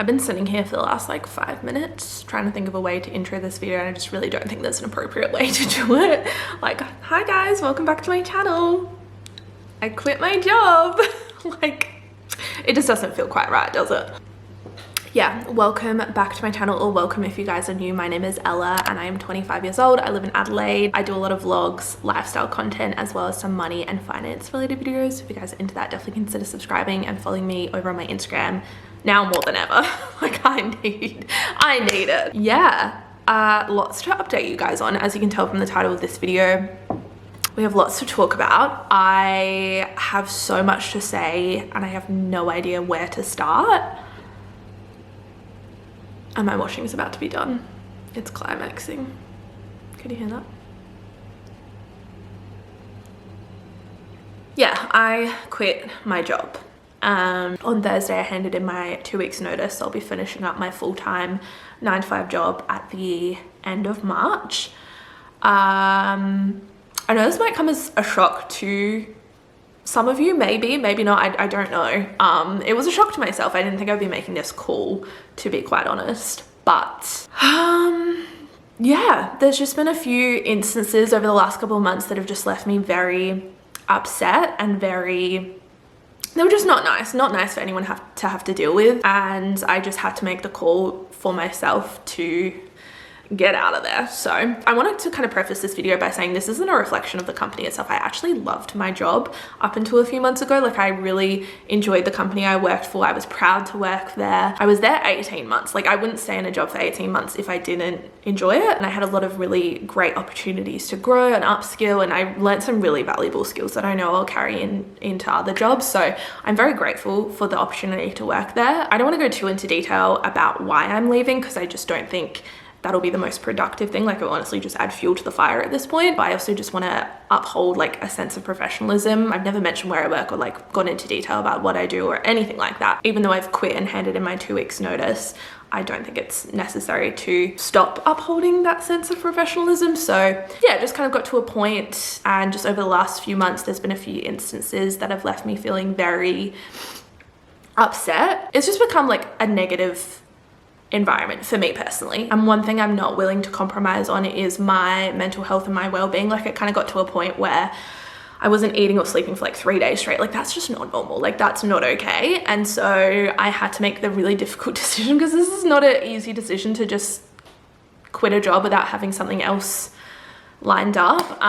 I've been sitting here for the last like 5 minutes trying to think of a way to intro this video, and I just really don't think there's an appropriate way to do it. Like, hi guys, welcome back to my channel. I quit my job. Like, it just doesn't feel quite right, does it? Yeah, welcome back to my channel, or welcome if you guys are new. My name is Ella and I am 25 years old. I live in Adelaide. I do a lot of vlogs, lifestyle content, as well as some money and finance related videos. If you guys are into that, definitely consider subscribing and following me over on my Instagram now more than ever. Like, I need it. Yeah, lots to update you guys on. As you can tell from the title of this video, we have lots to talk about. I have so much to say and I have no idea where to start. And my washing is about to be done. It's climaxing. Can you hear that? Yeah, I quit my job. On Thursday, I handed in my 2 weeks notice. I'll be finishing up my full-time 9-to-5 job at the end of March. I know this might come as a shock to some of you, maybe not, I don't know. It was a shock to myself. I didn't think I'd be making this call, to be quite honest. But yeah, there's just been a few instances over the last couple of months that have just left me very upset and they were just not nice for anyone to have to deal with. And I just had to make the call for myself to get out of there. So I wanted to kind of preface this video by saying this isn't a reflection of the company itself. I actually loved my job up until a few months ago. Like, I really enjoyed the company I worked for. I was proud to work there. I was there 18 months. Like, I wouldn't stay in a job for 18 months if I didn't enjoy it. And I had a lot of really great opportunities to grow and upskill, and I learned some really valuable skills that I know I'll carry into other jobs. So I'm very grateful for the opportunity to work there. I don't want to go too into detail about why I'm leaving, because I just don't think that'll be the most productive thing. Like, it will honestly just add fuel to the fire at this point. But I also just want to uphold like a sense of professionalism. I've never mentioned where I work or like gone into detail about what I do or anything like that. Even though I've quit and handed in my 2 weeks notice, I don't think it's necessary to stop upholding that sense of professionalism. So yeah, just kind of got to a point, and just over the last few months, there's been a few instances that have left me feeling very upset. It's just become like a negative environment for me personally. And one thing I'm not willing to compromise on is my mental health and my well-being. Like, it kind of got to a point where I wasn't eating or sleeping for like 3 days straight. Like, that's just not normal. Like, that's not okay. And so I had to make the really difficult decision, because this is not an easy decision to just quit a job without having something else lined up.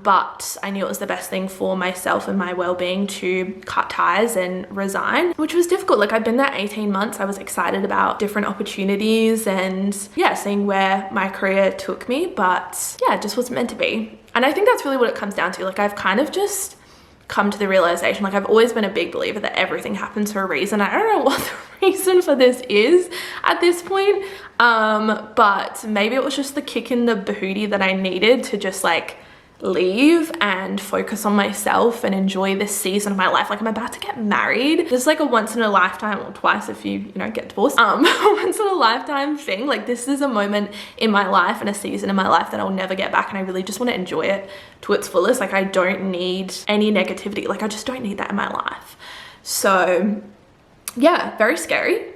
But I knew it was the best thing for myself and my well-being to cut ties and resign, which was difficult. Like, I've been there 18 months. I was excited about different opportunities and yeah, seeing where my career took me, but yeah, it just wasn't meant to be. And I think that's really what it comes down to. Like, I've kind of just come to the realization, like, I've always been a big believer that everything happens for a reason. I don't know what the reason for this is at this point, but maybe it was just the kick in the booty that I needed to just like leave and focus on myself and enjoy this season of my life. Like, I'm about to get married. This is like a once in a lifetime, or twice if you know, get divorced, once in a lifetime thing. Like, this is a moment in my life and a season in my life that I'll never get back, and I really just want to enjoy it to its fullest. Like, I don't need any negativity. Like, I just don't need that in my life. So yeah, very scary,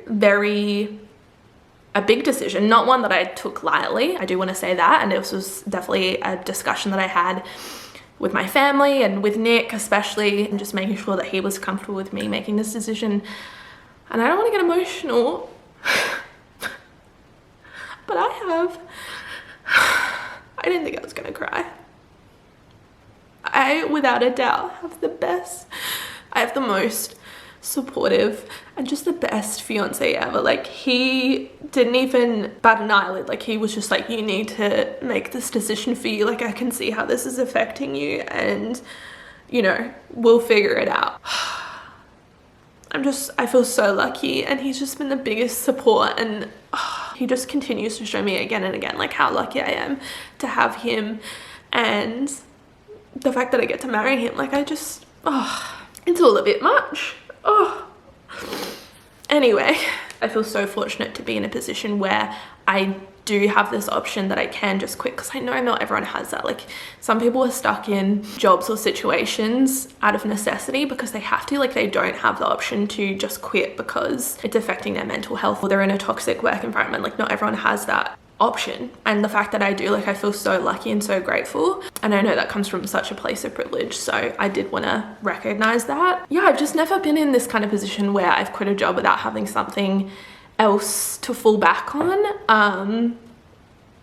a big decision, not one that I took lightly. I do want to say that. And this was definitely a discussion that I had with my family and with Nick especially, and just making sure that he was comfortable with me making this decision. And I don't want to get emotional, but I didn't think I was gonna cry. I, without a doubt, have the most supportive and just the best fiance ever. Like, he didn't even bat an eyelid. Like, he was just like, you need to make this decision for you. Like, I can see how this is affecting you, and you know, we'll figure it out. I feel so lucky, and he's just been the biggest support, and he just continues to show me again and again like how lucky I am to have him, and the fact that I get to marry him. Like, it's all a bit much. Anyway, I feel so fortunate to be in a position where I do have this option that I can just quit, because I know not everyone has that. Like, some people are stuck in jobs or situations out of necessity because they have to, like they don't have the option to just quit because it's affecting their mental health, or they're in a toxic work environment. Like, not everyone has that option, and the fact that I do, like, I feel so lucky and so grateful, and I know that comes from such a place of privilege, so I did want to recognize that. Yeah, I've just never been in this kind of position where I've quit a job without having something else to fall back on.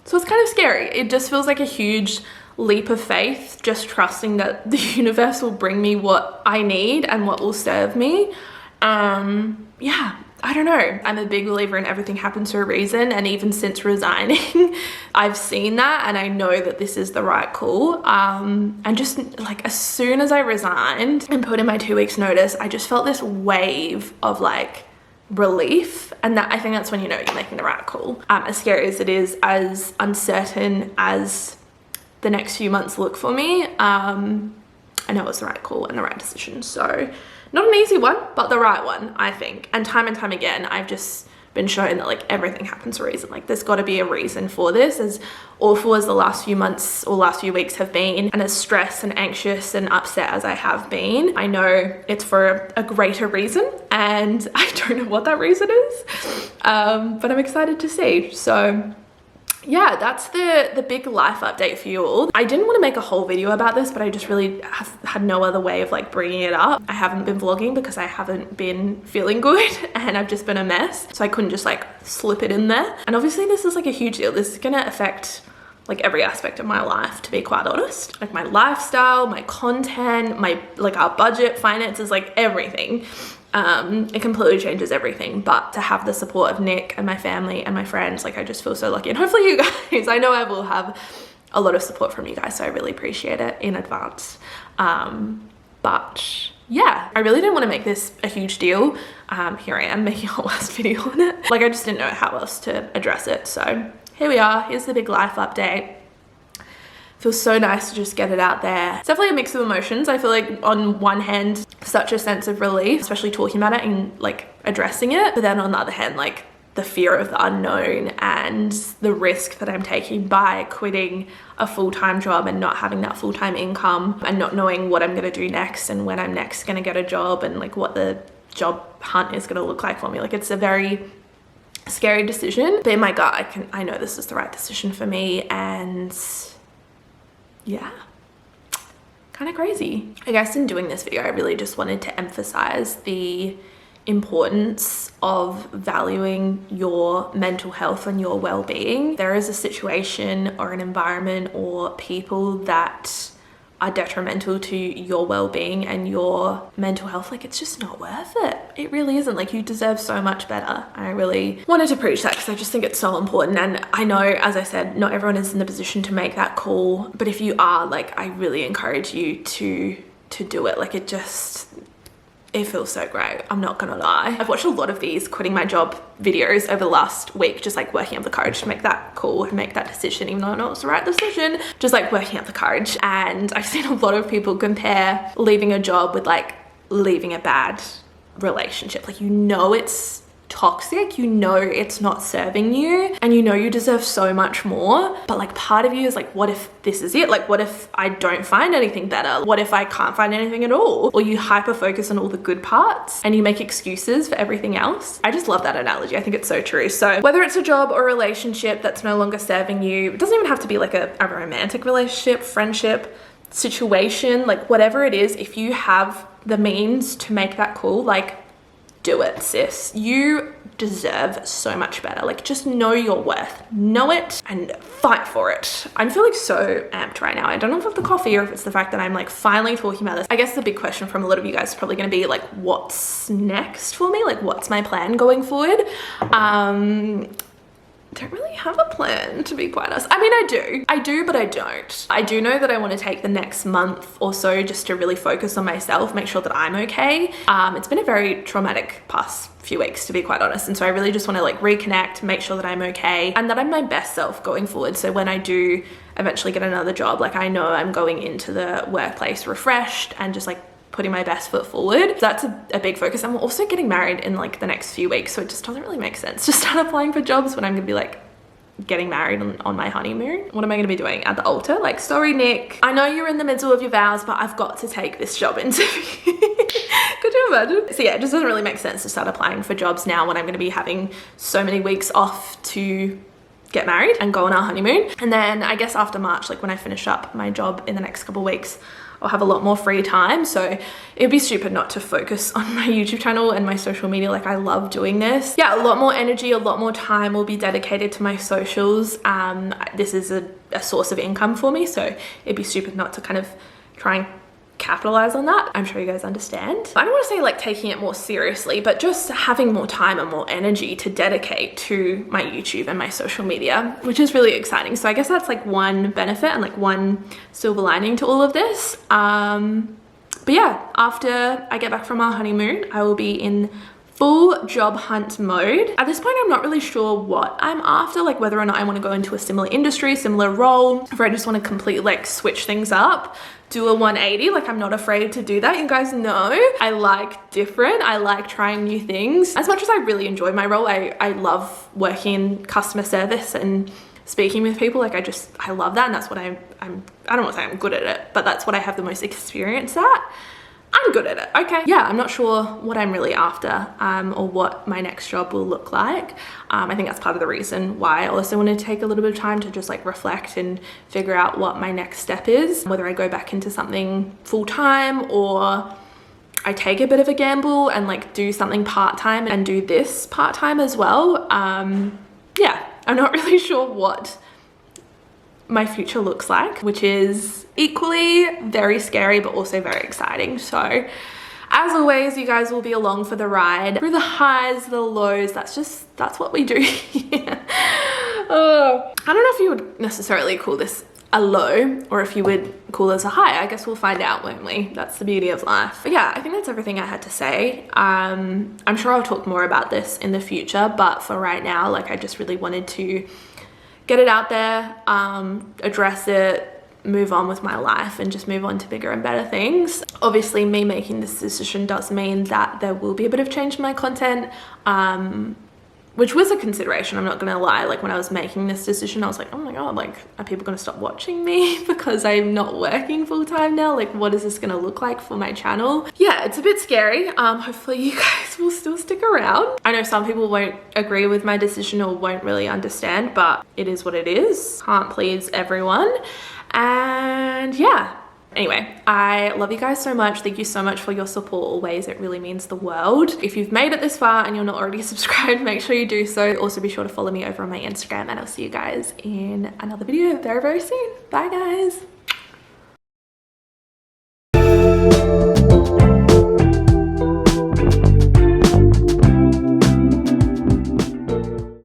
So it's kind of scary. It just feels like a huge leap of faith, just trusting that the universe will bring me what I need and what will serve me. Yeah, I don't know. I'm a big believer in everything happens for a reason, and even since resigning, I've seen that, and I know that this is the right call. And just like, as soon as I resigned and put in my 2 weeks notice, I just felt this wave of like relief, and that, I think that's when you know you're making the right call. As scary as it is, as uncertain as the next few months look for me, I know it's the right call and the right decision. So not an easy one, but the right one, I think. And time again, I've just been shown that like everything happens for a reason. Like, there's got to be a reason for this. As awful as the last few months or last few weeks have been, and as stressed and anxious and upset as I have been, I know it's for a greater reason, and I don't know what that reason is, but I'm excited to see. So yeah, that's the big life update for you all. I didn't want to make a whole video about this, but I just really have had no other way of like bringing it up. I haven't been vlogging because I haven't been feeling good and I've just been a mess, so I couldn't just like slip it in there. And obviously this is like a huge deal. This is gonna affect like every aspect of my life, to be quite honest. Like my lifestyle, my content, my like our budget, finances, like everything. It completely changes everything. But to have the support of Nick and my family and my friends, like I just feel so lucky. And hopefully you guys, I know I will have a lot of support from you guys, so I really appreciate it in advance. But yeah, I really didn't want to make this a huge deal. Here I am making a whole last video on it. Like, I just didn't know how else to address it. So here we are, here's the big life update. Feels so nice to just get it out there. It's definitely a mix of emotions. I feel like on one hand, such a sense of relief, especially talking about it and like addressing it. But then on the other hand, like the fear of the unknown and the risk that I'm taking by quitting a full-time job and not having that full-time income, and not knowing what I'm gonna do next and when I'm next gonna get a job, and like what the job hunt is gonna look like for me. Like, it's a very scary decision, but in my gut, I know this is the right decision for me. And yeah, kind of crazy. I guess in doing this video, I really just wanted to emphasize the importance of valuing your mental health and your well-being. There is a situation or an environment or people that are detrimental to your well-being and your mental health, like, it's just not worth it. It really isn't. Like, you deserve so much better. I really wanted to preach that because I just think it's so important. And I know, as I said, not everyone is in the position to make that call, but if you are, like, I really encourage you to do it. Like, it feels so great, I'm not gonna lie. I've watched a lot of these quitting my job videos over the last week, just like working up the courage to make that call, to make that decision, even though I know it's the right decision, just like working up the courage. And I've seen a lot of people compare leaving a job with like leaving a bad relationship. Like, you know it's toxic, you know it's not serving you, and you know you deserve so much more, but like part of you is like, what if this is it? Like, what if I don't find anything better? What if I can't find anything at all? Or you hyper focus on all the good parts and you make excuses for everything else. I just love that analogy. I think it's so true. So whether it's a job or a relationship that's no longer serving you, it doesn't even have to be like a romantic relationship, friendship, situation, like whatever it is, if you have the means to make that call, like, do it, sis. You deserve so much better. Like, just know your worth, know it, and fight for it. I'm feeling so amped right now. I don't know if it's the coffee or if it's the fact that I'm like finally talking about this. I guess the big question from a lot of you guys is probably going to be like, what's next for me? Like, what's my plan going forward? Don't really have a plan, to be quite honest. I mean, I do, but I don't. I do know that I want to take the next month or so just to really focus on myself, make sure that I'm okay. It's been a very traumatic past few weeks, to be quite honest, and so I really just want to like reconnect, make sure that I'm okay and that I'm my best self going forward. So when I do eventually get another job, like, I know I'm going into the workplace refreshed and just like putting my best foot forward. That's a big focus. And we're also getting married in like the next few weeks, so it just doesn't really make sense to start applying for jobs when I'm gonna be like getting married on my honeymoon. What am I going to be doing at the altar? Like, sorry, Nick, I know you're in the middle of your vows, but I've got to take this job interview. Could you imagine? So yeah, it just doesn't really make sense to start applying for jobs now when I'm going to be having so many weeks off to get married and go on our honeymoon. And then I guess after March, like when I finish up my job in the next couple of weeks, I'll have a lot more free time. So it'd be stupid not to focus on my YouTube channel and my social media. Like, I love doing this. Yeah, a lot more energy, a lot more time will be dedicated to my socials. This is a source of income for me, so it'd be stupid not to kind of try and capitalize on that. I'm sure you guys understand. I don't want to say like taking it more seriously, but just having more time and more energy to dedicate to my YouTube and my social media, which is really exciting. So I guess that's like one benefit and like one silver lining to all of this. But yeah, after I get back from our honeymoon, I will be in full job hunt mode. At this point, I'm not really sure what I'm after, like whether or not I want to go into a similar industry, similar role, if I just want to completely like switch things up, do a 180. Like, I'm not afraid to do that. You guys know I like different. I like trying new things. As much as I really enjoy my role, I love working in customer service and speaking with people. Like, I love that, and that's what I don't want to say I'm good at it, but that's what I have the most experience at. I'm good at it. Okay. Yeah, I'm not sure what I'm really after or what my next job will look like. I think that's part of the reason why I also want to take a little bit of time to just like reflect and figure out what my next step is, whether I go back into something full-time or I take a bit of a gamble and like do something part-time and do this part-time as well. Yeah, I'm not really sure what my future looks like, which is equally very scary but also very exciting. So as always, you guys will be along for the ride through the highs, the lows. That's what we do here. I don't know if you would necessarily call this a low or if you would call this a high. I guess we'll find out, won't we? That's the beauty of life. But yeah, I think that's everything I had to say. I'm sure I'll talk more about this in the future, but for right now, like, I just really wanted to get it out there, address it, move on with my life and just move on to bigger and better things. Obviously, me making this decision does mean that there will be a bit of change in my content, which was a consideration, I'm not gonna lie. Like, when I was making this decision, I was like, oh my God, like, are people gonna stop watching me because I'm not working full time now? Like, what is this gonna look like for my channel? Yeah, it's a bit scary. Hopefully you guys will still stick around. I know some people won't agree with my decision or won't really understand, but it is what it is. Can't please everyone. And yeah. Anyway, I love you guys so much. Thank you so much for your support always. It really means the world. If you've made it this far and you're not already subscribed, make sure you do so. Also, be sure to follow me over on my Instagram, and I'll see you guys in another video very, very soon. Bye, guys.